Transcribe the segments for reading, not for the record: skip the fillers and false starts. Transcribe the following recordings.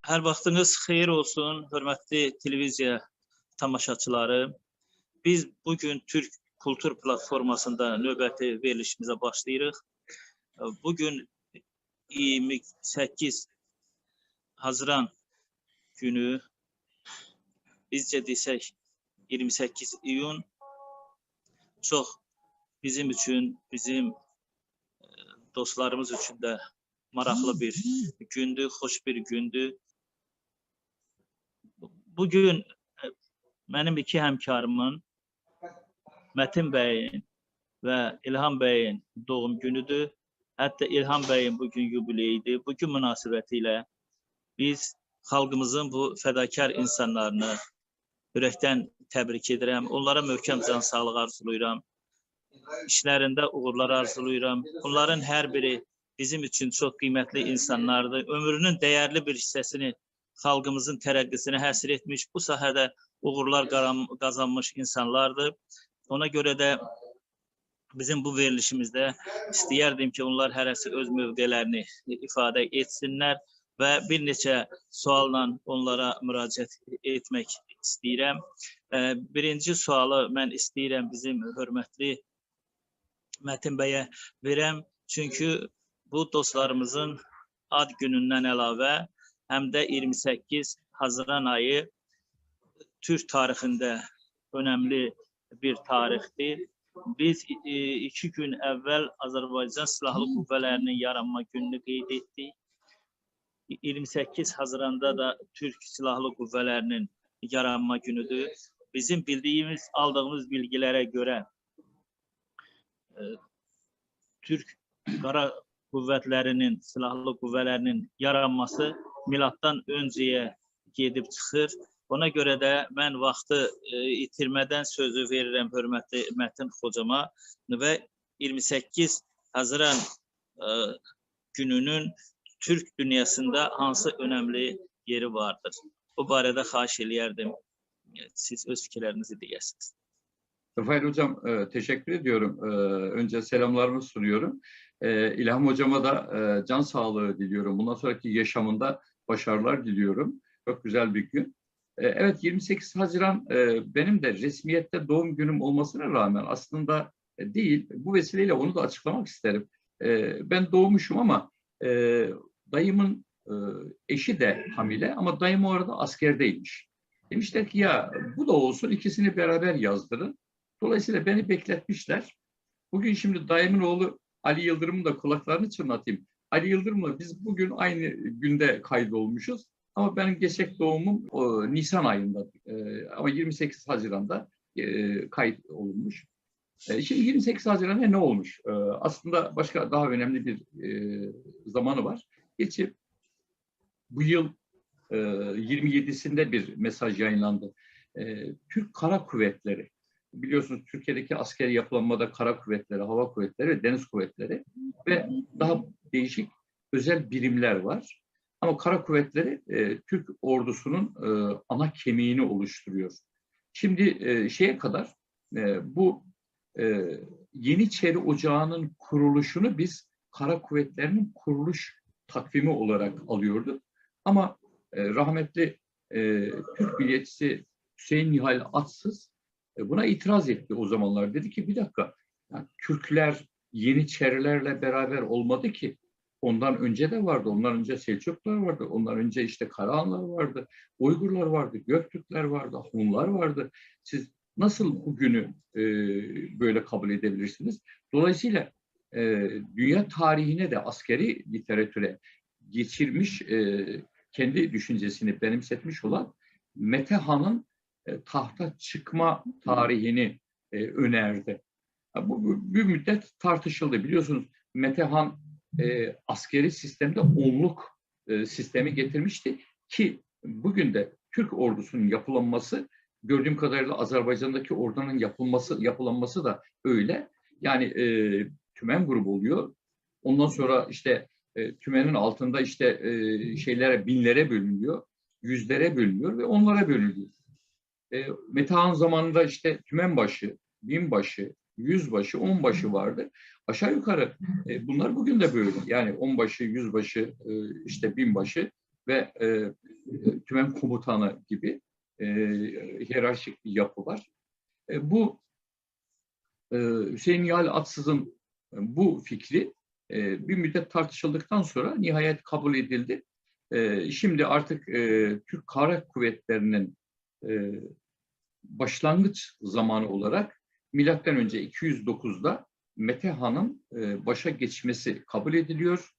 Hər vaxtınız xeyir olsun, hörmətli televiziya tamaşaçıları. Biz bugün Türk Kultur Platformasında növbəti verilişimizə başlayırıq. Bugün 28 Haziran günü, bizcə desək 28 iyun çox bizim üçün, bizim dostlarımız üçün də maraqlı bir gündür, xoş bir gündür. Bugün mənim iki həmkarımın, Mətin bəyin və İlham bəyin doğum günüdür. Hətta İlham bəyin bugün yubileyidir. Bugün münasibətilə biz xalqımızın bu fədakar insanlarını ürəkdən təbrik edirəm. Onlara möhkəm can sağlığı arzulayıram. İşlərində uğurlar arzulayıram. Bunların hər biri bizim üçün çox qiymətli insanlardır. Ömrünün dəyərli bir hissəsini xalqımızın tərəqqisine həsr etmiş, bu sahədə uğurlar qazanmış insanlardır. Ona görə də bizim bu verilişimizdə istəyərdim ki, onlar hərəsi öz mövqələrini ifadə etsinlər və bir neçə sualla onlara müraciət etmək istəyirəm. Birinci sualı mən istəyirəm bizim hörmətli Mətin bəyə verəm. Çünki bu dostlarımızın ad günündən əlavə həm də 28 Haziran ayı Türk tarixində önəmli bir tarixdir. Biz 2 gün əvvəl Azərbaycan Silahlı Qüvvələrinin yaranma gününü qeyd etdik. 28 Haziranda da Türk Silahlı Qüvvələrinin yaranma günüdür. Bizim bildiyimiz, aldığımız bilgilərə görə Türk Qara Qüvvətlərinin, Silahlı Qüvvələrinin yaranması milatdan öncəyə gedib çıxır. Ona görə də mən vaxtı itirmədən sözü verirəm hörmətli Mətin hocama və 28 Haziran gününün Türk dünyasında hansı önəmli yeri vardır? Bu barədə xahiş eləyərdim. Siz öz fikirlərinizi deyəsiniz. Rafael Hocam teşekkür ediyorum. Önce selamlarımı sunuyorum. İlham Hocama da can sağlığı diliyorum. Bundan sonraki yaşamında başarılar diliyorum. Çok güzel bir gün. Evet, 28 Haziran benim de resmiyette doğum günüm olmasına rağmen aslında değil. Bu vesileyle onu da açıklamak isterim. Ben doğmuşum ama dayımın eşi de hamile ama dayım o arada askerdeymiş. Demişler ki ya bu da olsun, ikisini beraber yazdırın. Dolayısıyla beni bekletmişler. Bugün şimdi dayımın oğlu Ali Yıldırım'ın da kulaklarını çınlatayım. Ali Yıldırım'la biz bugün aynı günde kaydolmuşuz. Ama benim gerçek doğumum Nisan ayında. Ama 28 Haziran'da kayıt olunmuş. Şimdi 28 Haziran'da ne olmuş? Aslında başka daha önemli bir zamanı var. Geçip bu yıl 27'sinde bir mesaj yayınlandı. Türk Kara Kuvvetleri. Biliyorsunuz Türkiye'deki askeri yapılanmada kara kuvvetleri, hava kuvvetleri ve deniz kuvvetleri ve daha değişik özel birimler var. Ama kara kuvvetleri Türk ordusunun ana kemiğini oluşturuyor. Şimdi şeye kadar bu Yeniçeri Ocağı'nın kuruluşunu biz kara kuvvetlerinin kuruluş takvimi olarak alıyorduk. Ama rahmetli Türk milliyetçisi Hüseyin Nihal Atsız buna itiraz etti o zamanlar. Dedi ki bir dakika, yani Türkler Yeniçerilerle beraber olmadı ki. Ondan önce de vardı. Ondan önce Selçuklular vardı. Ondan önce işte Karahanlar vardı. Uygurlar vardı. Göktürkler vardı. Hunlar vardı. Siz nasıl bugünü böyle kabul edebilirsiniz? Dolayısıyla dünya tarihine de askeri literatüre geçirmiş, kendi düşüncesini benimsetmiş olan Mete Han'ın tahta çıkma tarihini önerdi. Bu bir müddet tartışıldı. Biliyorsunuz Mete Han askeri sistemde onluk sistemi getirmişti ki bugün de Türk ordusunun yapılanması, gördüğüm kadarıyla Azerbaycan'daki ordunun yapılanması da öyle. Yani tümen grubu oluyor. Ondan sonra işte tümenin altında işte şeylere, binlere bölünüyor, yüzlere bölünüyor ve onlara bölünüyor. Mete Han zamanında işte tümenbaşı, binbaşı, yüzbaşı, onbaşı vardı. Aşağı yukarı bunlar bugün de böyle. Yani onbaşı, yüzbaşı, işte binbaşı ve tümen komutanı gibi hiyerarşik bir yapı var. Bu Hüseyin Nihal Atsız'ın bu fikri bir müddet tartışıldıktan sonra nihayet kabul edildi. Şimdi artık Türk Kara Kuvvetleri'nin başlangıç zamanı olarak milattan önce 209'da Mete Han'ın başa geçmesi kabul ediliyor.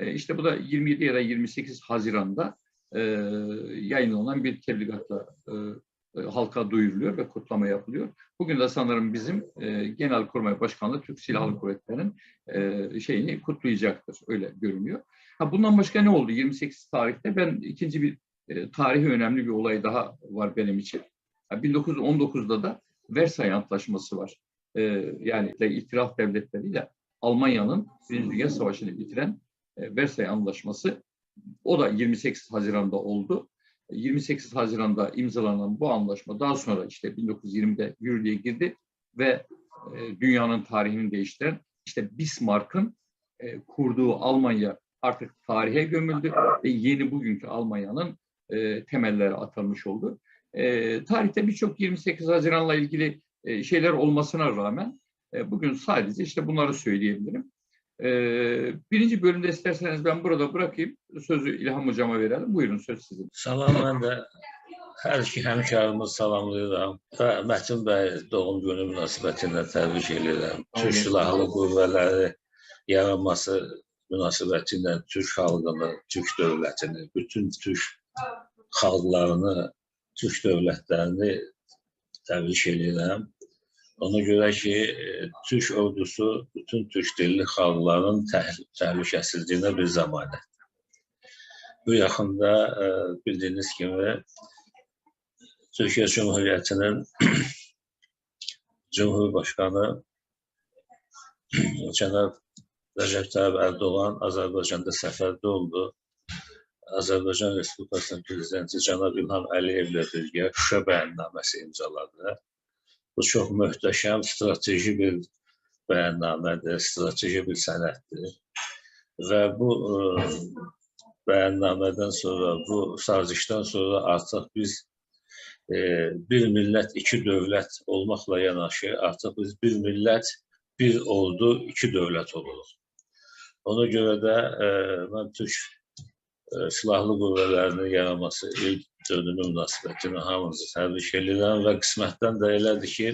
İşte bu da 27 ya da 28 Haziran'da yayınlanan bir tebligatla halka duyuruluyor ve kutlama yapılıyor. Bugün de sanırım bizim Genelkurmay Başkanlığı Türk Silahlı Kuvvetleri'nin şeyini kutlayacaktır. Öyle görünüyor. Bundan başka ne oldu? 28 tarihte ben ikinci bir tarihi önemli bir olay daha var benim için. 1919'da da Versay Antlaşması var. Yani İtilaf devletleriyle Almanya'nın Birinci Dünya Savaşı'nı bitiren Versay Antlaşması. O da 28 Haziran'da oldu. 28 Haziran'da imzalanan bu anlaşma daha sonra işte 1920'de yürürlüğe girdi ve dünyanın tarihini değiştiren işte Bismarck'ın kurduğu Almanya artık tarihe gömüldü ve yeni bugünkü Almanya'nın temelleri atılmış oldu. Tarihte birçok 28 Haziran'la ilgili şeyler olmasına rağmen bugün sadece işte bunları söyleyebilirim. Birinci bölümde isterseniz ben burada bırakayım. Sözü İlham Hocama verelim. Buyurun, söz sizin. Salam, mən də hər iki həmkarımı salamlayıram və Mətin bəy doğum günü münasibətilə təbrik edirəm. Türk Silahlı Qüvvələri yaranması münasibətilə Türk xalqını, Türk dövlətini, bütün Türk xalqlarını, Türk dövlətlərini təbrik edirəm. Ona görə ki, Türk ordusu bütün Türk dilli xalqların təhlükəsizliyinə bir zəmanətdir. Bu yaxında bildiyiniz kimi Türkiyə Cumhuriyyətinin Cumhurbaşqanı Cənab Rəcəb Tayyip Ərdoğan Azərbaycanda səfərdə oldu. Azərbaycan Respublikasının Prezidenti Cənab İlham Əliyevlə birgə Şuşa bəyannaməsi imzaladı. Bu çox möhtəşəm, strateji bir bəyannamədir, strateji bir sənəddir. Və bu bəyannamədən sonra, bu sazişdən sonra artıq biz bir millət, iki dövlət olmaqla yanaşı, artıq biz bir millət, bir ordu, iki dövlət oluruq. Ona görə də mən Türk Silahlı Qüvvələrinin yaranması ilk dönümü münasibətinə hamınızı təbrik edirəm və qismətdən də elədir ki,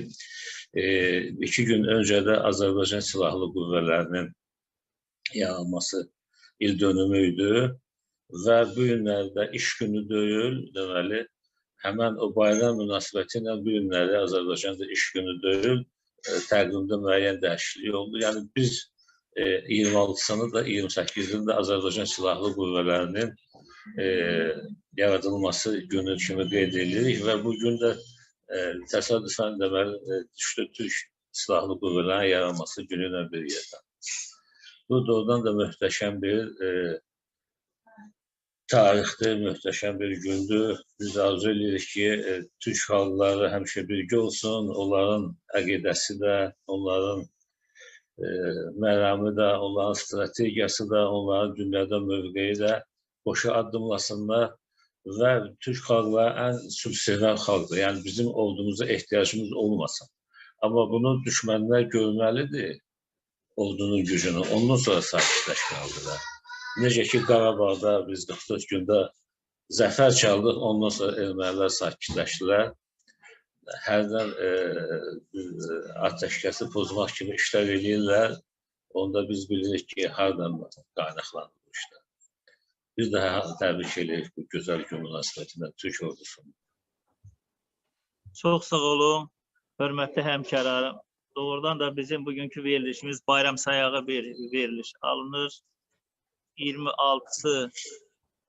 2 gün öncə də Azərbaycan Silahlı Qüvvələrinin yaranması il dönümü idi və bu günlərdə iş günü deyil, deməli, həmən o bayram münasibəti ilə bu günləri Azərbaycanda iş günü deyil, təqvimdə müəyyən dəyişiklik oldu. Yəni biz 26-sını da, 28-ini də Azərbaycan Silahlı Qüvvələrinin yaradılması günü kimi qeyd edirik və bu gün də təsadüfən deməli Türk Silahlı Qüvvələrinin yaranması günü ilə bir yerdə. Bu doğrudan da möhtəşəm bir tarixdir, möhtəşəm bir gündür. Biz arzu edirik ki, Türk xalqları həmişə birgə olsun, onların əqidəsi də, onların mərami də, onların strategiyası da, onların dünyada mövqeyi də boşa addımlasınlar və Türk xalqları ən sülhsevər xalqdır. Yəni bizim ordumuza ehtiyacımız olmasın. Amma bunu düşmənlər görməlidir, ordunun gücünü. Ondan sonra sakitləşməlidirlər. Necə ki, Qarabağda biz 44 gündə zəfər çaldıq, ondan sonra ermənilər sakitləşdilər. Hərdən ateşkəsi pozmaq kimi işlər edirlər. Onda biz bilirik ki, hardan qaynaqlanır bu işlər. Biz də təbrik edirik bu gözəl gün münasibətilə Türk ordusunu. Çox sağ olun, hörmətli həmkarlarım. Doğrudan da bizim bugünkü verilişimiz bayram sayağı bir veriliş alınır. 26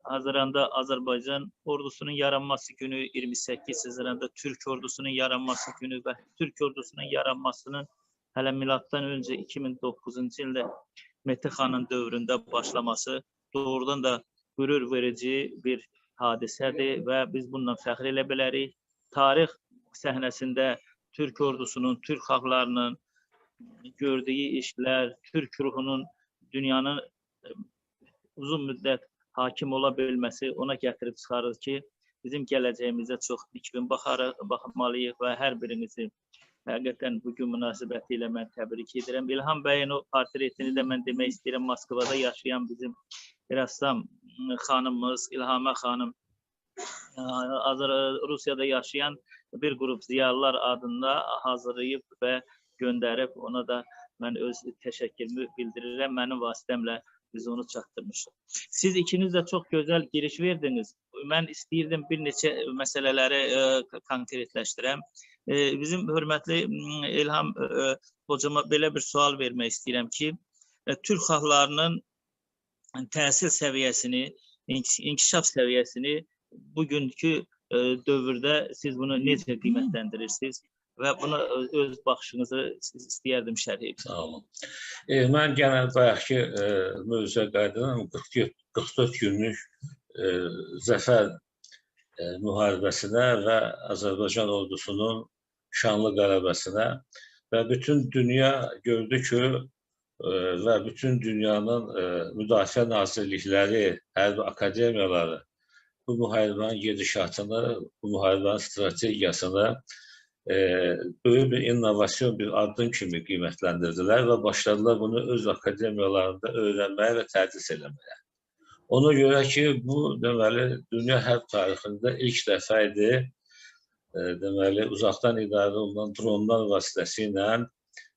Haziranda Azərbaycan ordusunun yaranması günü, 28 Haziranda Türk ordusunun yaranması günü və Türk ordusunun yaranmasının hələ miladdan öncə 2009-cu ildə Mete Xanın dövründə başlaması doğrudan da qürur verici bir hadisədir və biz bundan fəxr elə bilərik. Tarix səhnəsində Türk ordusunun, Türk xalqlarının gördüyü işlər, Türk ruhunun dünyanın uzun müddət hakim ola bilməsi ona gətirib çıxarır ki, bizim gələcəyimizə çox dikbin baxmalıyıq və hər birinizi həqiqətən bugün münasibətilə mən təbrik edirəm. İlham bəyin o portretini də mən demək istəyirəm, Moskvada yaşayan bizim rəssam xanımımız, İlhamə xanım, Rusiyada yaşayan bir qrup ziyalılar adında hazırlayıb və göndərib. Ona da mən öz təşəkkürümü bildirirəm. Mənim vasitəmlə biz onu çatdırmışıq. Siz ikiniz də çox gözəl giriş verdiniz. Mən istəyirdim bir neçə məsələləri konkretləşdirəm. Bizim hörmətli İlham hocama belə bir sual vermək istəyirəm ki, Türk xalqlarının təhsil səviyyəsini, inkişaf səviyyəsini bugünkü dövrdə siz bunu necə qiymətləndirirsiniz və buna öz baxışınızı istəyərdim şərh edin. Sağ olun. Mən genel bayaqki mövzuya qayıdıram. 44 günlük zəfər müharibəsinə və Azərbaycan ordusunun şanlı qələbəsinə və bütün dünya gördü ki, və bütün dünyanın müdafiə nazirlikləri, hərbi akademiyaları bu müharibənin gedişatını, bu müharibənin strategiyasını böyük bir innovasyon bir addım kimi qiymətləndirdilər və başladılar bunu öz akademiyalarında öyrənməyə və tədris eləməyə. Ona görə ki, bu deməli dünya hərb tarixində ilk dəfə idi, deməli uzaqdan idarə olunan dronlar vasitəsilə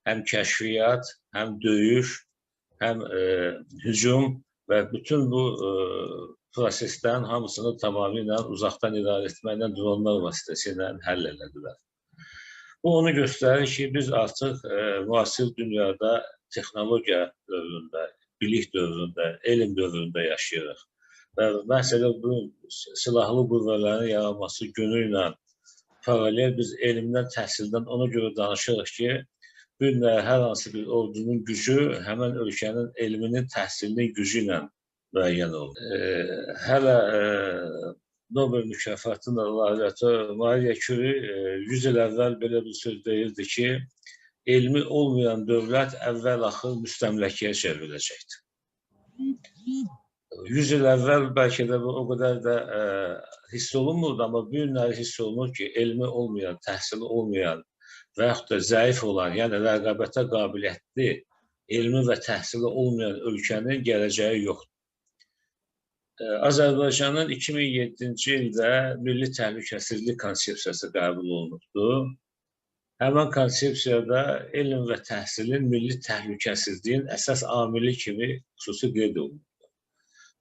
həm kəşfiyyat, həm döyüş, həm hücum və bütün bu proseslərin hamısını tamamilə uzaqdan idarə etməklə dronlar vasitəsilə həll elədilər. Bu onu göstərir ki, biz artıq müasir dünyada texnologiya dövründə, bilik dövründə, elm dövründə yaşayırıq. Və məsələ bu silahlı qüvvələrin yaranması günü ilə paralel biz elmdən, təhsildən ona görə danışırıq ki, bu gün hər hansı bir ordunun gücü həmən ölkənin elminin, təhsilinin gücü ilə müəyyən olunur. Hələ Nobel mükafatının laureatı Maria Curie 100 il əvvəl belə bir söz deyirdi ki, elmi olmayan dövlət əvvəl-axır müstəmləkəyə çevriləcəkdir. 100 il əvvəl bəlkə də o qədər də hiss olunmurdu, amma bu günləri hiss olunur ki, elmi olmayan, təhsili olmayan və yaxud da zəif olan, yəni rəqabətə qabiliyyətli, elmi və təhsili olmayan ölkənin gələcəyi yoxdur. Azərbaycanın 2007-ci ildə Milli Təhlükəsizlik konsepsiyası qəbul olunubdu. Həmən konsepsiyada elm və təhsilin milli təhlükəsizliyin əsas amili kimi xüsusi qeyd olunubdu.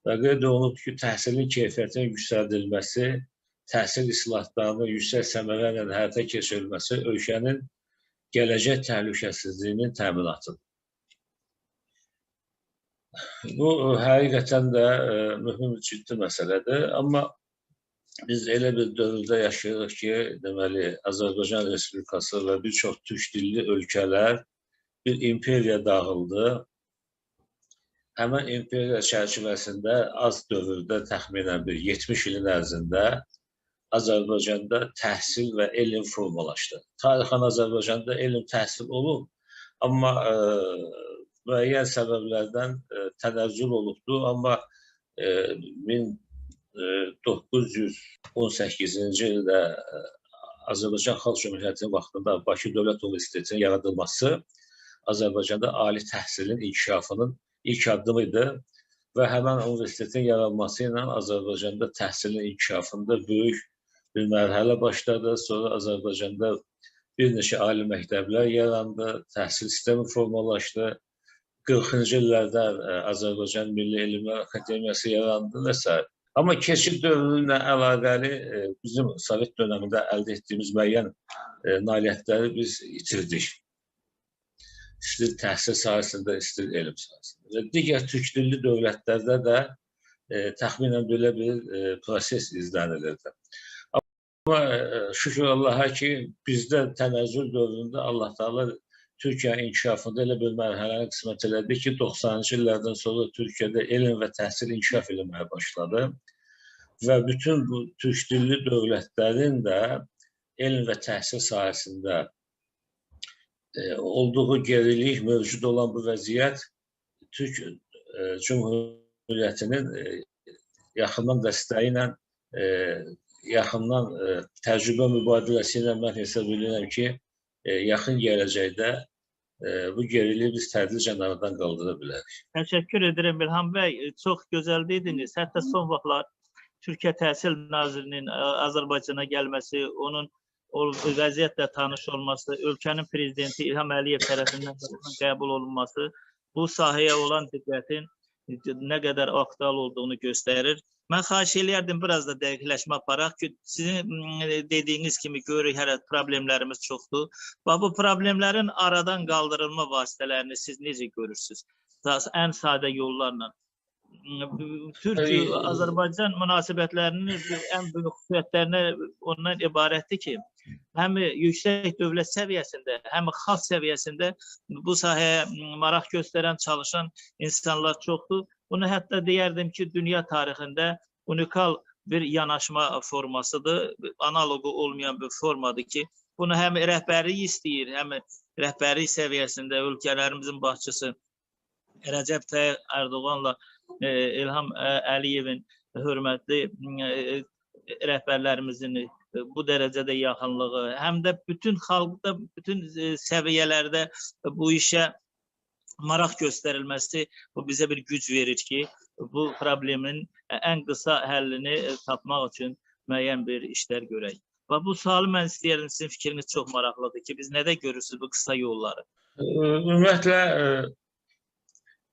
Və qeyd olunub ki, təhsilin keyfiyyətinin yüksəldilməsi, təhsil islahatlarının yüksək səmərə ilə həyata keçirilməsi ölkənin gələcək təhlükəsizliyinin təminatıdır. Bu həqiqətən də mühüm, ciddi məsələdir. Amma biz elə bir dövrdə yaşayırıq ki, deməli, Azərbaycan Respublikası və bir çox türk dilli ölkələr bir imperiya dağıldı. Həmən imperiya çərçivəsində az dövrdə, təxminən bir 70 ilin ərzində Azərbaycanda təhsil və elm formalaşdı. Tarixən Azərbaycanda elm təhsil olub, amma müəyyən səbəblərdən tənəzzül olubdur, amma 1918-ci ildə Azərbaycan Xalq Cümhuriyyətinin vaxtında Bakı Dövlət Universitetinin yaradılması Azərbaycanda ali təhsilin inkişafının ilk addımıydı və həmən universitetin yaranması ilə Azərbaycanda təhsilin inkişafında böyük bir mərhələ başladı. Sonra Azərbaycanda bir neçə ali məktəblər yarandı, təhsil sistemi formalaşdı. 40-cı illərdə Azərbaycan Milli Elmlər Akademiyası yarandı və s. Amma keçid dövrü ilə əlaqəli bizim Sovet dönəmində əldə etdiyimiz müəyyən nailiyyətləri biz itirdik. İstir təhsil sahəsində, istir elm sahəsində. Və digər türk dilli dövlətlərdə də təxminən belə bir proses izlənilirdi. Amma şükür Allaha ki, bizdə tənəzzül dövründə Allah Teala Türkiyə inkişafında elə bir mərhələni qismət elədi ki, 90-cı illərdən sonra Türkiyədə elm və təhsil inkişaf eləməyə başladı və bütün bu türk dilli dövlətlərin də elm və təhsil sahəsində olduğu gerilik, mövcud olan bu vəziyyət Türk Cümhuriyyətinin yaxından dəstəyi ilə, yaxından təcrübə mübadiləsi ilə mən hesab edirəm ki, yaxın gələcəkdə bu geriliyi biz tədricən aradan qaldıra bilərik. Təşəkkür edirəm İlham bəy. Çox gözəl dediniz. Hətta son vaxtlar Türkiyə Təhsil Nazirinin Azərbaycana gəlməsi, onun o vəziyyətlə tanış olması, ölkənin prezidenti İlham Əliyev tərəfindən qəbul olunması bu sahəyə olan diqqətin nə qədər aktual olduğunu göstərir. Mən xahiş edərdim biraz da dəqiqləşmə aparaq ki, sizin dediyiniz kimi görürük hələ problemlərimiz çoxdur. Bu problemlərin aradan qaldırılma vasitələrini siz necə görürsünüz? Ən sadə yollarla. Türkiyə-Azərbaycan münasibətlərinin ən böyük xüsusiyyətlərinə ondan ibarətdir ki, həm yüksək dövlət səviyyəsində, həm xalq səviyyəsində bu sahəyə maraq göstərən, çalışan insanlar çoxdur. Bunu hətta deyərdim ki, dünya tarixində unikal bir yanaşma formasıdır, analogu olmayan bir formadır ki, bunu həm rəhbərlik istəyir, həm rəhbərlik səviyyəsində ölkələrimizin başçısı Rəcəb Tayyip Ərdoğanla İlham Əliyevin hörmətli rəhbərlərimizin bu dərəcədə yaxınlığı, həm də bütün xalqda, bütün səviyyələrdə bu işə maraq göstərilməsi bu bizə bir güc verir ki, bu problemin ən qısa həllini tapmaq üçün müəyyən bir işlər görək. Və bu sualı mən istəyirəm, sizin fikriniz çox maraqlıdır ki, biz nədə görürsünüz bu qısa yolları? Ümumiyyətlə,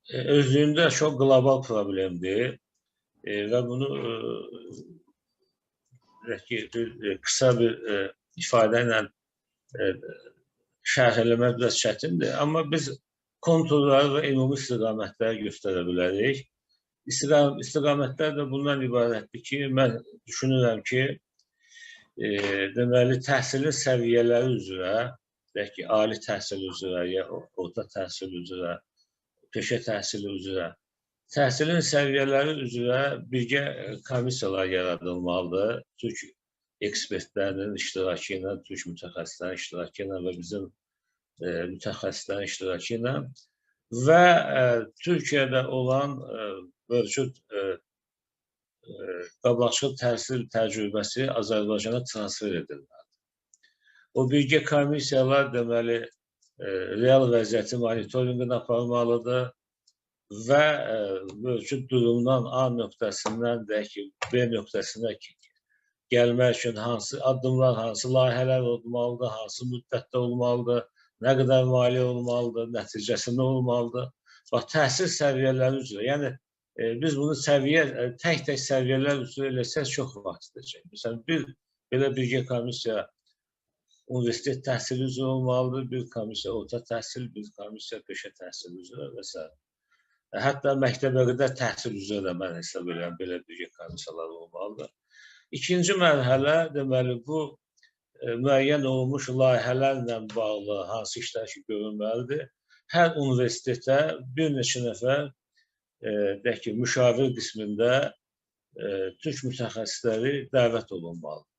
özlüyündə çox qlobal problemdir və bunu qısa bir ifadə ilə şərh eləmək biraz çətindir. Amma biz konturları və ümumi istiqamətləri göstərə bilərik. İstiqamətlər də bundan ibarətdir ki, mən düşünürəm ki, deməli, təhsilin səviyyələri üzrə, ali təhsil üzrə, ya orta təhsil üzrə, peşə təhsili üzrə, təhsilin səviyyələri üzrə birgə komissiyalar yaradılmalıdır. Türk ekspertlərinin iştirakı ilə, Türk mütəxəssislərin iştirakı ilə və bizim mütəxəssislərin iştirakı ilə və Türkiyədə olan mövcud qabaqcıl təhsil təcrübəsi Azərbaycana transfer edilməlidir. O birgə komissiyalar deməli real vəziyyəti monitorinqini aparmalıdır və mövcud durumdan A nöqtəsindən B nöqtəsinə gəlmək üçün hansı addımlar, hansı layihələr olmalıdır, hansı müddətdə olmalıdır, nə qədər maliyyə olmalıdır, nəticəsi nə olmalıdır. Bax, təhsil səviyyələri üzrə, yəni biz bunu tək-tək səviyyələr üzrə eləsək çox vaxt edəcək. Məsələn, belə birgə komissiya universitet təhsili üzrə olmalıdır, bir komissiya orta təhsil, bir komissiya peşə təhsili üzrə və s. Hətta məktəbəqədər təhsil üzrə də mən hesab edirəm, belə birgə komissiyalar olmalıdır. İkinci mərhələ, deməli, bu müəyyən olmuş layihələrlə bağlı hansı işlər ki, görünməlidir. Hər universitetə bir neçə nəfər müşavir qismində türk mütəxəssisləri dəvət olunmalıdır.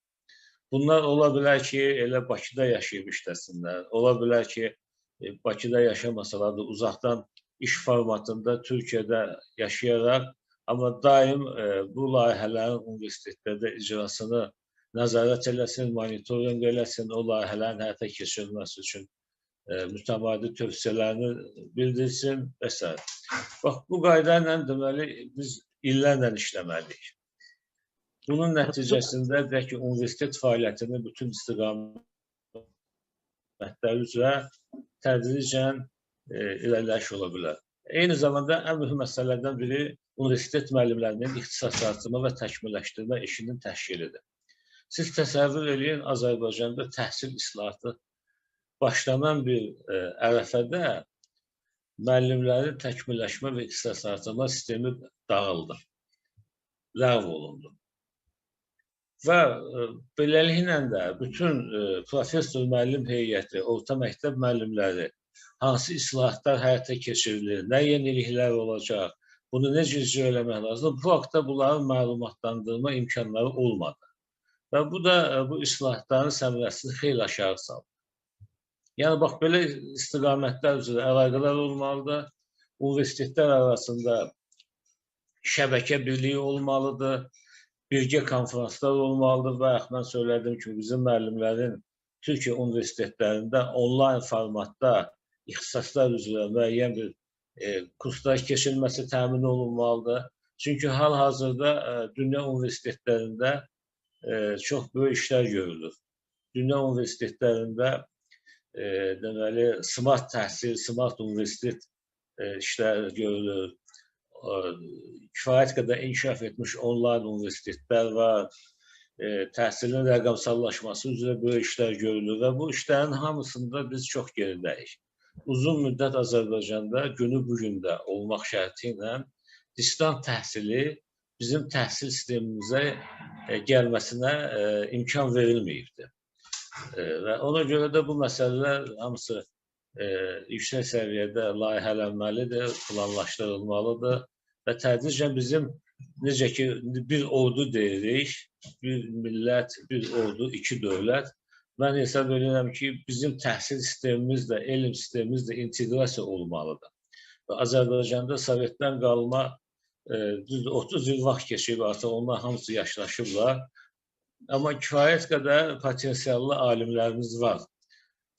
Bunlar ola bilər ki, elə Bakıda yaşayıb işləsinlər, ola bilər ki, Bakıda yaşamasalar da uzaqdan iş formatında Türkiyədə yaşayaraq, amma daim bu layihələrin universitetlərdə icrasını nəzarət eləsin, monitorinq eləsin, o layihələrin həyata keçirilməsi üçün mütəmadi tövsiyələrini bildirsin və s. Bax, bu qayda ilə deməli, biz illərlə işləməliyik. Bunun nəticəsində universitet fəaliyyətinin bütün istiqamətləri üzrə tədricən irəliləyiş ola bilər. Eyni zamanda ən mühüm məsələlərdən biri universitet müəllimlərinin ixtisasartırma və təkmilləşdirmə işinin təşkilidir. Siz təsəvvür edin, Azərbaycanda təhsil islahatı başlanan bir ərəfədə müəllimlərin təkmilləşmə və ixtisasartırma sistemi dağıldı, ləğv olundu. Və beləliklə də bütün professor müəllim heyəti, orta məktəb müəllimləri hansı islahatlar həyata keçirilir, nə yeniliklər olacaq, bunu necə icra eləmək lazım, bu haqda bunların məlumatlandırma imkanları olmadı. Və bu da bu islahatların səmərəsini xeyli aşağı saldı. Yəni, bax, belə istiqamətlər üzrə əlaqələr olmalıdır. Universitetlər arasında şəbəkə birliyi olmalıdır, birgə konferanslar olmalıdır və mən söylədiyim kimi bizim müəllimlərin Türkiyə universitetlərində onlayn formatda ixtisaslar üzrə müəyyən bir kurslar keçirilməsi təmin olunmalıdır. Çünki hal-hazırda dünya universitetlərində çox böyük işlər görülür. Dünya universitetlərində deməli, smart təhsil, smart universitet işlər görülür. Kifayət qədər inkişaf etmiş onlayn universitetlər var. Təhsilin rəqəmsallaşması üzrə böyük işlər görülür və bu işlərin hamısında biz çox geridəyik. Uzun müddət Azərbaycanda günü bugündə olmaq şərti ilə distant təhsili bizim təhsil sistemimizə gəlməsinə imkan verilməyibdir. Və ona görə də bu məsələlər hamısı yüksək səviyyədə layihələnməlidir, planlaşdırılmalıdır və tədricən bizim necə ki bir ordu deyirik, bir millət, bir ordu, iki dövlət. Mən hesab edirəm ki, bizim təhsil sistemimiz də, elm sistemimiz də inteqrasiya olmalıdır. Və Azərbaycanda Sovetdən qalma 30 il vaxt keçib, artıq onlar hamısı yaşlaşıblar. Amma kifayət qədər potensiallı alimlərimiz var.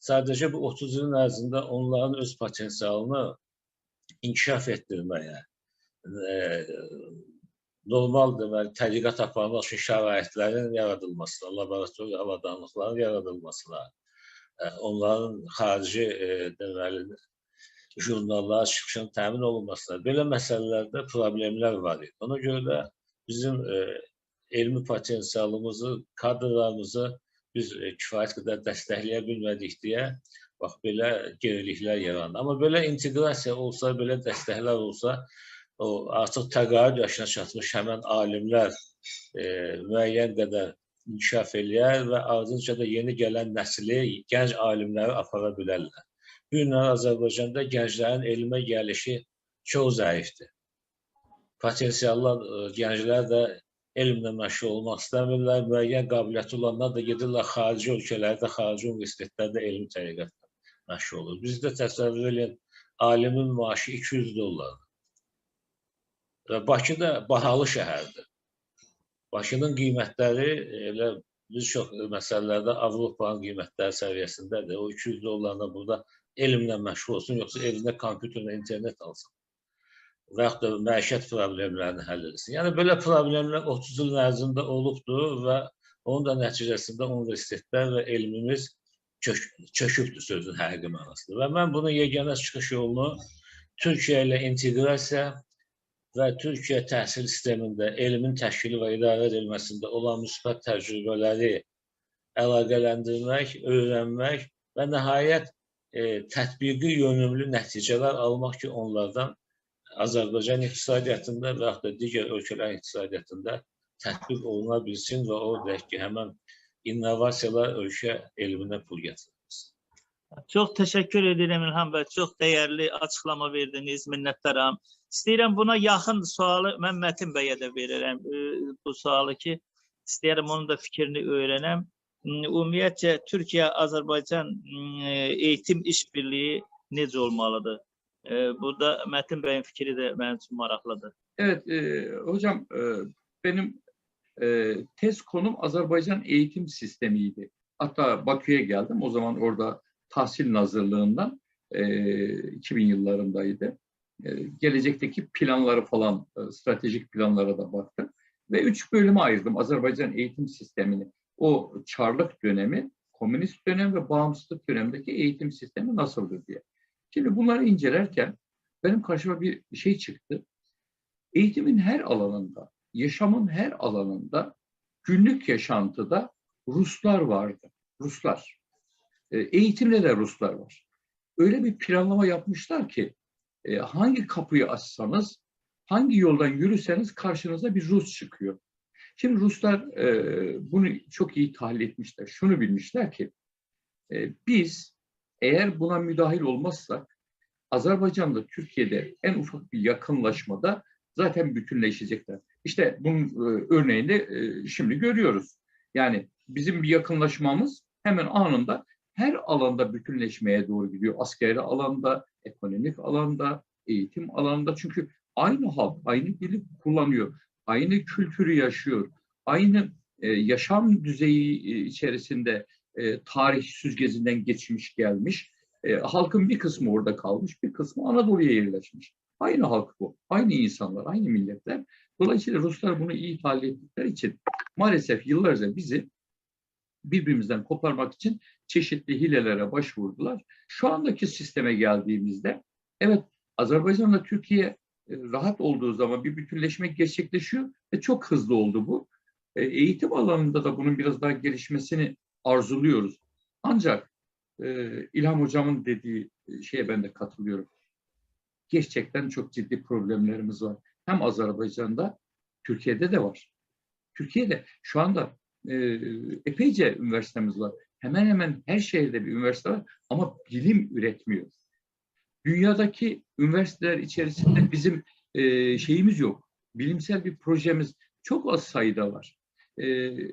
Sadəcə bu 30 ilin ərzində onların öz potensialını inkişaf etdirməyə, normal deməli, tədqiqat aparmaq üçün şəraitlərin yaradılmasına, laboratoriya avadanlıqların yaradılmasına, onların xarici deməli, jurnallara çıxışının təmin olunmasına, belə məsələlərdə problemlər var idi. Ona görə də bizim elmi potensialımızı, kadrlarımızı biz kifayət qədər dəstəkləyə bilmədik deyə bax, belə geriliklər yarandı. Amma belə inteqrasiya olsa, belə dəstəklər olsa, artıq təqaüd yaşına çatmış həmən alimlər müəyyən qədər inkişaf eləyər və ardınca da yeni gələn nəsli, gənc alimləri apara bilərlər. Bu günlər Azərbaycanda gənclərin elmə gəlişi çox zəifdir. Potensiallı gənclər də elmlə məşğul olmaq istəmirlər, müəyyən qabiliyyəti olanlar da gedirlər xarici ölkələrdə, xarici universitetlərdə elmi tədqiqatla məşğul olur. Bizdə təsəvvür edin, alimin maaşı $200. Və Bakı da bahalı şəhərdir. Bakının qiymətləri elə bir çox məsələlərdə Avropanın qiymətləri səviyyəsindədir. O $200 burada elmlə məşğul olsun, yoxsa evində kompüterlə internet alsın. Və yaxud da məişət problemlərini həll edilsin. Yəni, belə problemlər 30 ilin ərzində olubdur və onun da nəticəsində universitetlər və elmimiz çökübdür sözün həqiqi mənasında. Və mən bunun yeganə çıxış yolunu Türkiyə ilə inteqrasiya və Türkiyə təhsil sistemində elmin təşkili və idarə edilməsində olan müsbət təcrübələri əlaqələndirmək, öyrənmək və nəhayət tətbiqi yönümlü nəticələr almaq ki, onlardan Azərbaycan iqtisadiyyatında və yaxud da digər ölkələrin iqtisadiyyatında tətbiq oluna bilsin və o deyək ki, həmən innovasiyalar ölkə elminə pul gətirilsin. Çox təşəkkür edirəm İlham bəy, çox dəyərli açıqlama verdiniz, minnətdaram. İstəyirəm buna yaxın sualı mən Mətin bəyə də verirəm bu sualı ki, istəyirəm onun da fikrini öyrənəm. Ümumiyyətcə, Türkiyə-Azərbaycan eğitim işbirliği necə olmalıdır? Burada Mətin bəyin fikri də mənim üçün maraqlıdır. Evet, hocam benim tez konum Azerbaycan eğitim sistemiydi. Hatta Bakü'ye geldim. O zaman orada Tahsil Nazırlığından 2000 yıllarındaydı. Gelecekteki planları falan, stratejik planlara da baktım. Ve 3 bölüme ayırdım Azerbaycan eğitim sistemini. O Çarlık dönemi, komünist dönem ve bağımsızlık dönemindeki eğitim sistemi nasıldır diye. Şimdi bunları incelerken benim karşıma bir şey çıktı. Eğitimin her alanında, yaşamın her alanında, günlük yaşantıda Ruslar vardı. Ruslar. Eğitimde de Ruslar var. Öyle bir planlama yapmışlar ki hangi kapıyı açsanız, hangi yoldan yürüseniz karşınıza bir Rus çıkıyor. Şimdi Ruslar bunu çok iyi tahlil etmişler. Şunu bilmişler ki biz eğer buna müdahil olmazsak Azerbaycan'da Türkiye'de en ufak bir yakınlaşmada zaten bütünleşecekler. İşte bunun örneğini şimdi görüyoruz. Yani bizim bir yakınlaşmamız hemen anında her alanda bütünleşmeye doğru gidiyor. Askeri alanda, ekonomik alanda, eğitim alanında. Çünkü aynı halk, aynı dili kullanıyor, aynı kültürü yaşıyor, aynı yaşam düzeyi içerisinde tarih süzgecinden geçmiş gelmiş. Halkın bir kısmı orada kalmış, bir kısmı Anadolu'ya yerleşmiş. Aynı halk bu, aynı insanlar, aynı milletler. Dolayısıyla Ruslar bunu iyi tahlil ettikleri için maalesef yıllarca bizi birbirimizden koparmak için çeşitli hilelere başvurdular. Şu andaki sisteme geldiğimizde, evet, Azerbaycan'la Türkiye rahat olduğu zaman bir bütünleşme gerçekleşiyor ve çok hızlı oldu bu. Eğitim alanında da bunun biraz daha gelişmesini arzuluyoruz. Ancak İlham Hocam'ın dediği şeye ben de katılıyorum. Gerçekten çok ciddi problemlerimiz var. Hem Azerbaycan'da, Türkiye'de de var. Türkiye'de şu anda epeyce üniversitemiz var. Hemen hemen her şehirde bir üniversite var ama bilim üretmiyor. Dünyadaki üniversiteler içerisinde bizim şeyimiz yok. Bilimsel bir projemiz çok az sayıda var.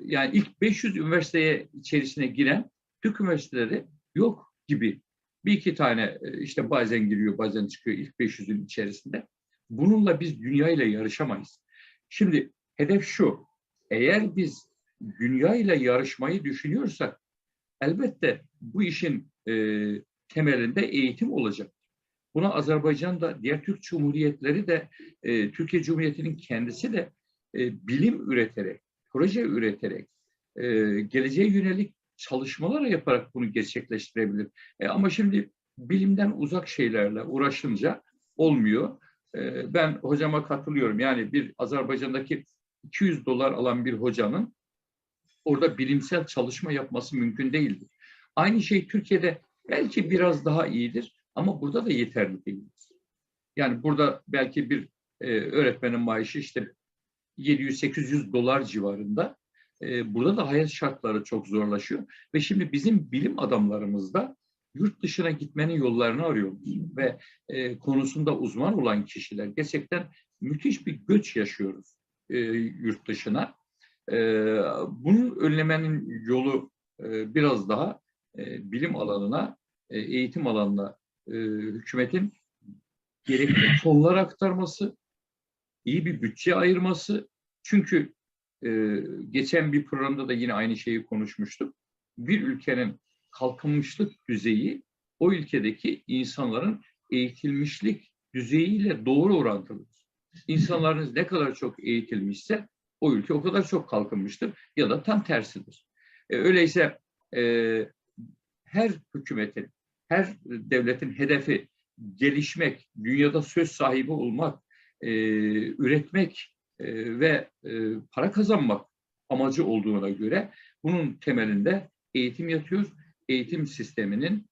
Yani ilk 500 üniversiteye içerisine giren Türk üniversiteleri yok gibi. Bir iki tane işte bazen giriyor, bazen çıkıyor ilk 500'ün içerisinde. Bununla biz dünyayla yarışamayız. Şimdi hedef şu: eğer biz dünyayla yarışmayı düşünüyorsak elbette bu işin temelinde eğitim olacak. Buna Azerbaycan'da, diğer Türk Cumhuriyetleri de, Türkiye Cumhuriyeti'nin kendisi de bilim üreterek, proje üreterek, geleceğe yönelik çalışmalar yaparak bunu gerçekleştirebilir. Ama şimdi bilimden uzak şeylerle uğraşınca olmuyor. Ben hocama katılıyorum. Yani bir Azerbaycan'daki $200 alan bir hocanın orada bilimsel çalışma yapması mümkün değildir. Aynı şey Türkiye'de belki biraz daha iyidir ama burada da yeterli değildir. Yani burada belki bir öğretmenin maaşı işte $700-800 civarında. Burada da hayat şartları çok zorlaşıyor ve şimdi bizim bilim adamlarımız da yurt dışına gitmenin yollarını arıyoruz ve konusunda uzman olan kişiler, gerçekten müthiş bir göç yaşıyoruz yurt dışına. Bunun önlemenin yolu biraz daha bilim alanına, eğitim alanına hükümetin gerekli fonlar aktarması, iyi bir bütçe ayırması. Çünkü geçen bir programda da yine aynı şeyi konuşmuştuk. Bir ülkenin kalkınmışlık düzeyi o ülkedeki insanların eğitilmişlik düzeyiyle doğru orantılıdır. İnsanlarınız ne kadar çok eğitilmişse o ülke o kadar çok kalkınmıştır ya da tam tersidir. Öyleyse her hükümetin, her devletin hedefi gelişmek, dünyada söz sahibi olmak, üretmek ve para kazanmak amacı olduğuna göre bunun temelinde eğitim yatıyor. Eğitim sisteminin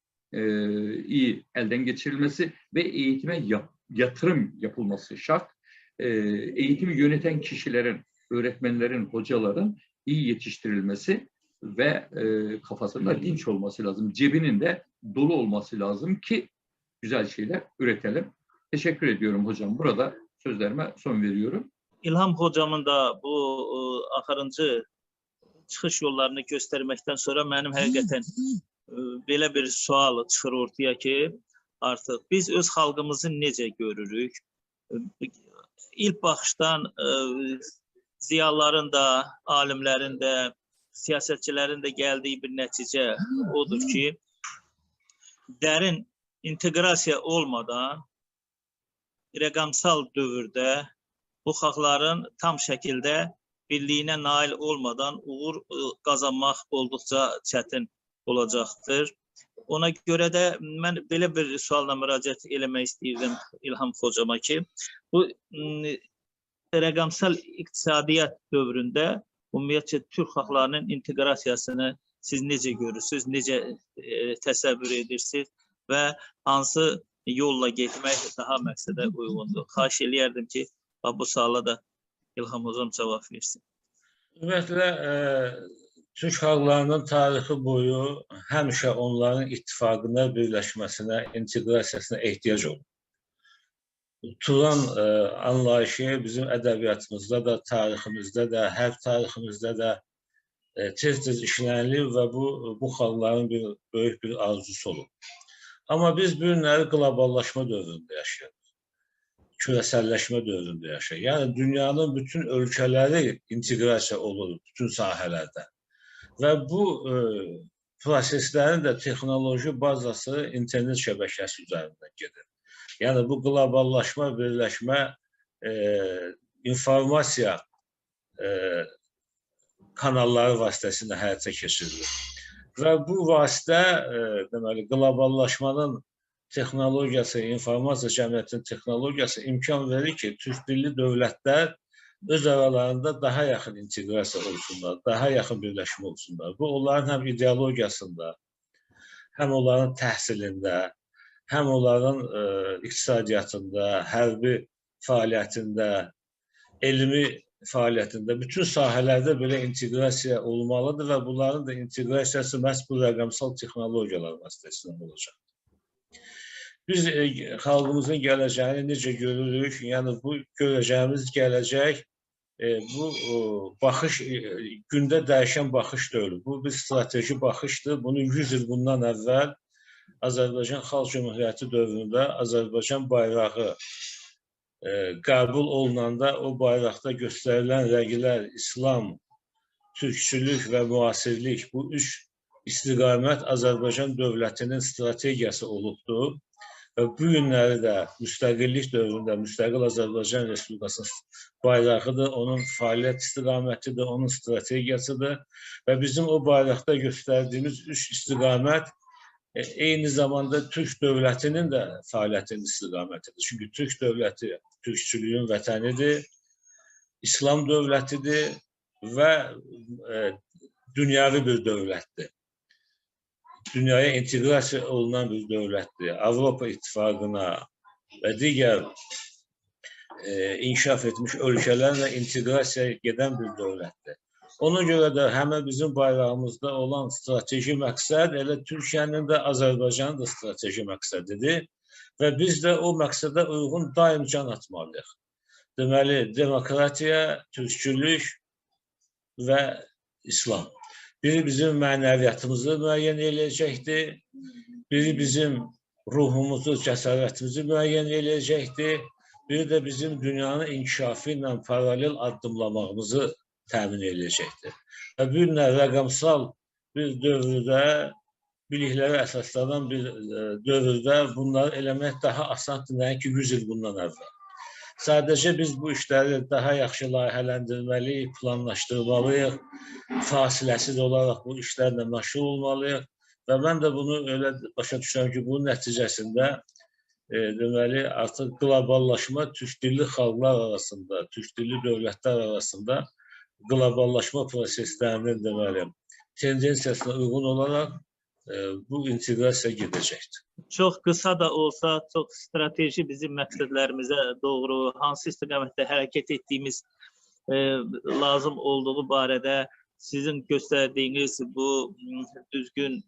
iyi elden geçirilmesi ve eğitime yatırım yapılması şart. Eğitimi yöneten kişilerin, öğretmenlerin, hocaların iyi yetiştirilmesi ve kafasında dinç olması lazım. Cebinin de dolu olması lazım ki güzel şeyler üretelim. Teşekkür ediyorum hocam. Burada sözlerime son veriyorum. İlham hocamın da bu axırıncı çıxış yollarını göstərməkdən sonra mənim həqiqətən belə bir sual çıxır ortaya ki, artıq biz öz xalqımızı necə görürük? İlk baxışdan ziyalıların da, alimlərin də, siyasətçilərin də gəldiyi bir nəticə odur ki, dərin inteqrasiya olmadan rəqəmsal dövrdə bu xalqların tam şəkildə birliyinə nail olmadan uğur qazanmaq olduqca çətin olacaqdır. Ona görə də mən belə bir sualla müraciət eləmək istəyirdim İlham hocama ki, bu rəqəmsal iqtisadiyyat dövründə ümumiyyətcə Türk xalqlarının inteqrasiyasını siz necə görürsünüz, necə təsəvvür edirsiniz və hansı yolla getmək daha məqsədə uyğundur? Xahiş eləyərdim ki, bu suala da İlham hocam cavab versin. Ümumiyyətlə, Türk xalqlarının tarixi boyu həmişə onların ittifaqına, birləşməsinə, inteqrasiyasına ehtiyac olur. Turan anlayışı bizim ədəbiyyatımızda da, tariximizdə də, hərb tariximizdə də tez-tez işlənilir və bu xalqların böyük bir arzusu olur. Amma biz bu günləri qloballaşma dövründə yaşayırıq. küresəlləşmə dövründə yaşayır. Yəni dünyanın bütün ölkələri inteqrasiya olur bütün sahələrdə. Və bu proseslərin də texnoloji bazası internet şəbəkəsi üzərindən gedir. Yəni bu qloballaşma, birləşmə, informasiya kanalları vasitəsilə həyata keçirilir. Və bu vasitə, deməli, qloballaşmanın texnologiyası, informasiya cəmiyyətinin texnologiyası imkan verir ki, türk dilli dövlətlər öz aralarında daha yaxın inteqrasiya olsunlar, daha yaxın birləşmə olsunlar. Bu, onların həm ideologiyasında, həm onların təhsilində, həm onların iqtisadiyyatında, hərbi fəaliyyətində, elmi fəaliyyətində, bütün sahələrdə belə inteqrasiya olmalıdır və bunların da inteqrasiyası məhz bu rəqəmsal texnologiyalar vasitəsilə olacaq. Biz xalqımızın gələcəyini necə görürük? Yəni bu görəcəyimiz gələcək, bu baxış, gündə dəyişən baxış deyil. Bu bir strateji baxışdır. Bunu 100 il bundan əvvəl Azərbaycan Xalq Cümhuriyyəti dövründə Azərbaycan bayrağı qəbul olunanda o bayraqda göstərilən rəqlər, İslam, türkçülük və müasirlik, bu üç istiqamət Azərbaycan dövlətinin strategiyası olubdur. Və bu günləri də müstəqillik dövründə müstəqil Azərbaycan Respublikasının bayrağıdır, onun fəaliyyət istiqamətidir, onun strategiyasıdır. Və bizim o bayraqda göstərdiyimiz üç istiqamət eyni zamanda Türk dövlətinin də fəaliyyətinin istiqamətidir. Çünki Türk dövləti türkçülüyün vətənidir, İslam dövlətidir və dünyəvi bir dövlətdir. Dünyaya inteqrasiya olunan bir dövlətdir. Avropa İttifaqına və digər inkişaf etmiş ölkələrlə inteqrasiyaya gedən bir dövlətdir. Ona görə də həmin bizim bayrağımızda olan strateji məqsəd elə Türkiyənin də Azərbaycanın da strateji məqsədidir və biz də o məqsədə uyğun daim can atmalıyıq. Deməli, demokratiya, türkçülük və İslam. Biri bizim mənəviyyatımızı müəyyən edəcəkdir, biri bizim ruhumuzu, cəsarətimizi müəyyən edəcəkdir, biri də bizim dünyanın inkişafı ilə paralel addımlamağımızı təmin edəcəkdir. Və bu günlər rəqəmsal bir dövrdə, biliklərə əsaslanan bir dövrdə bunları eləmək daha asandır, nəinki 100 il bundan əvvəl. Sadəcə biz bu işləri daha yaxşı layihələndirməliyik, planlaşdırmalıyıq, fasiləsiz olaraq bu işlərlə məşğul olmalıyıq və mən də bunu elə başa düşürəm ki, bunun nəticəsində deməli artıq qloballaşma türk dilli xalqlar arasında, türk dilli dövlətlər arasında qloballaşma proseslərinin deməli tendensiyasına uyğun olaraq bu inteqrasiya gedəcəkdir. Çox qısa da olsa, çox strateji bizim məqsədlərimizə doğru hansı istiqamətdə hərəkət etdiyimiz lazım olduğu barədə sizin göstərdiyiniz bu düzgün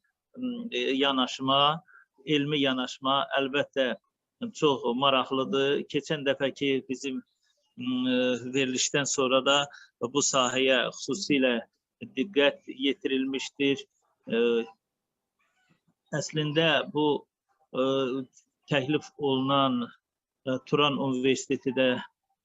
yanaşma, elmi yanaşma əlbəttə çox maraqlıdır. Keçən dəfəki bizim verilişdən sonra da bu sahəyə xüsusilə diqqət yetirilmişdir. Əslində bu təklif olunan Turan Universiteti də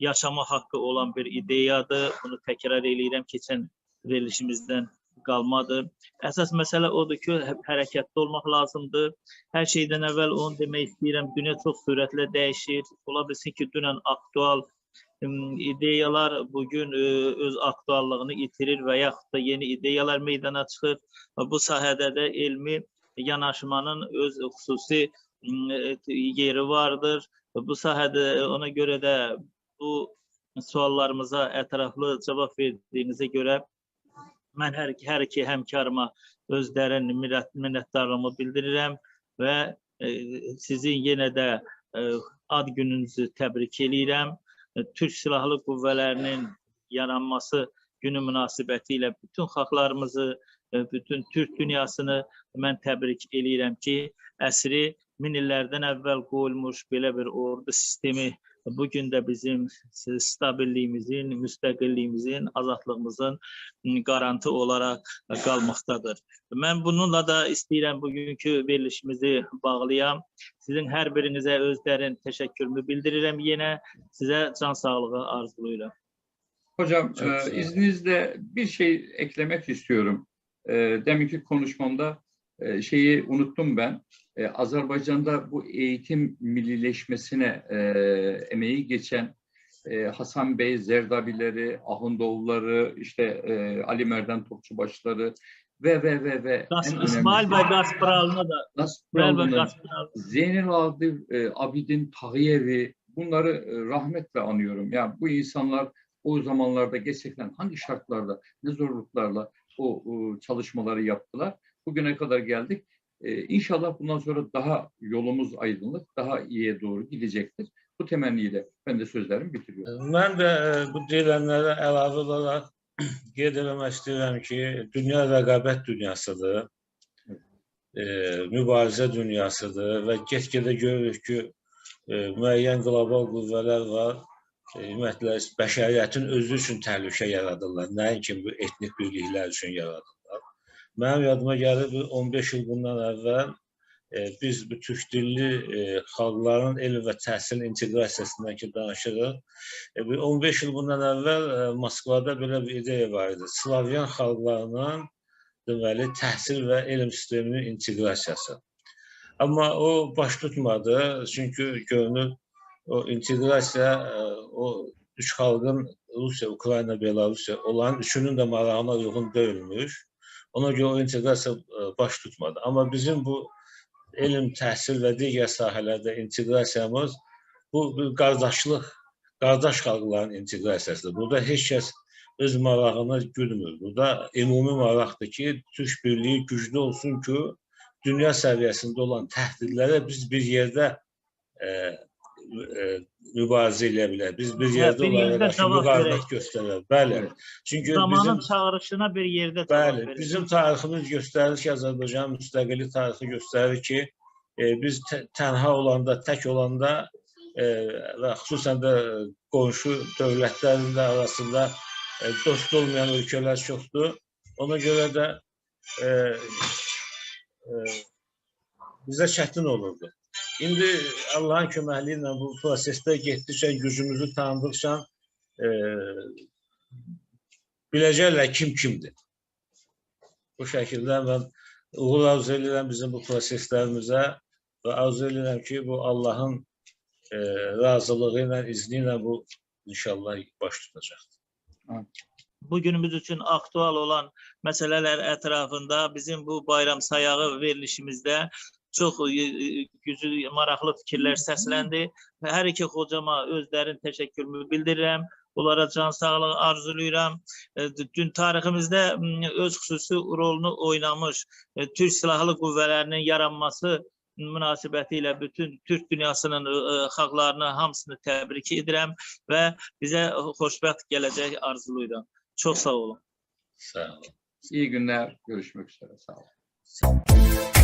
yaşama haqqı olan bir ideyadır. Bunu təkrar eləyirəm, keçən verilişimizdən qalmadı. Əsas məsələ odur ki, hərəkətdə olmaq lazımdır. Hər şeydən əvvəl onu demək istəyirəm, dünya çox sürətlə dəyişir. Ola bilsin ki, dünən aktual ideyalar bugün öz aktuallığını itirir və yaxud da yeni ideyalar meydana çıxır. Bu sahədə də elmi yanaşmanın öz xüsusi yeri vardır. Bu sahədə ona görə də bu suallarımıza ətraflı cavab verdiyinizə görə mən hər iki həmkarıma öz dərin minnətdarlığımı bildirirəm və sizin yenə də ad gününüzü təbrik eləyirəm. Türk Silahlı Qüvvələrinin yaranması günü münasibəti ilə bütün xalqlarımızı, bütün Türk dünyasını mən təbrik eləyirəm ki, əsri 1000 illərdən əvvəl qoyulmuş belə bir ordu sistemi bugün də bizim stabilliyimizin, müstəqilliyimizin, azadlığımızın qarantı olaraq qalmaqdadır. Mən bununla da istəyirəm bugünkü verilişimizi bağlayam. Sizin hər birinizə öz dərin təşəkkürümü bildirirəm. Yenə sizə can sağlığı arzulayıram. Hocam, Çok sağ olun. izninizle bir şey eklemek istiyorum. Deminki konuşmamda şeyi unuttum ben. Azerbaycan'da bu eğitim millileşmesine emeği geçen Hasan Bey, Zerdabileri, Ahundoğulları, işte Ali Merdan Topçubaşları ve en İsmail Bəy Qaspıralına da önemlisi Zeynel Abidin Tağıyev'i, bunları rahmetle anıyorum. Yani bu insanlar o zamanlarda gerçekten hangi şartlarda, ne zorluklarla o çalışmaları yaptılar. Bugüne kadar geldik. İnşallah bundan sonra daha yolumuz aydınlık, daha iyiye doğru gidecektir. Bu temenniyle ben de sözlerimi bitiriyorum. Mən də bu deyilənlərə əlavə olaraq qeyd eləmək istəyirəm ki, dünya rəqabət dünyasıdır, mübarizə dünyasıdır və get-gedə görürük ki, müəyyən qlobal qüvvələr var. Ümumiyyətlə, bəşəriyyətin özü üçün təhlükə yaradırlar, nəinki bu etnik birliklər üçün yaradırlar. Mənim yadıma gəlir, 15 il bundan əvvəl biz bu türk dilli xalqların elm və təhsil inteqrasiyasından ki danışırıq. 15 il bundan əvvəl Moskvada belə bir ideya var idi. Slavyan xalqlarının deməli təhsil və elm sisteminin inteqrasiyası. Amma o baş tutmadı, çünki görünür o inteqrasiya o üç xalqın Rusiya, Ukrayna, Belarusiya olan üçünün də marağına uyğun deyilmiş. Ona görə o inteqrasiya baş tutmadı. Amma bizim bu elm, təhsil və digər sahələrdə inteqrasiyamız bu bir qardaşlıq, qardaş xalqların inteqrasiyasıdır. Burada heç kəs öz marağını güdmür. Burada ümumi maraqdır ki, Türk birliyi güclü olsun ki, dünya səviyyəsində olan təhdidlərə biz bir yerdə mübarizə eləyə bilər. Biz bir yerdə olaraq müqavimət göstərək. Bəli. Çünki zamanın çağırışına bir yerdə cavab verir. Bizim tariximiz göstərir ki, Azərbaycanın müstəqillik tarixi göstərir ki, biz tənha olanda, tək olanda və xüsusən də qonşu dövlətlərin də arasında dost olmayan ölkələr çoxdur. Ona görə də bizə çətin olurdu. İndi Allahın köməkliyi ilə bu prosesdə getdikcə, gücümüzü tanıdıqca biləcəklər kim kimdir. Bu şəkildə mən uğur arzu edirəm bizim bu proseslərimizə və arzu edirəm ki, bu Allahın razılığı ilə, izni ilə bu inşallah baş tutacaqdır. Bugünümüz üçün aktual olan məsələlər ətrafında bizim bu bayram sayağı verilişimizdə çox güclü, maraqlı fikirlər səsləndi. Hər iki hocama öz dərin təşəkkürümü bildirirəm. Onlara can sağlığı arzulayıram. Dün tariximizdə öz xüsusi rolunu oynamış Türk Silahlı Qüvvələrinin yaranması münasibətilə bütün Türk dünyasının xalqlarını hamısını təbrik edirəm və bizə xoşbəxt gələcək arzulayıram. Çok sağ olun. Sağ olun. İyi günler. Görüşmek üzere. Sağ olun.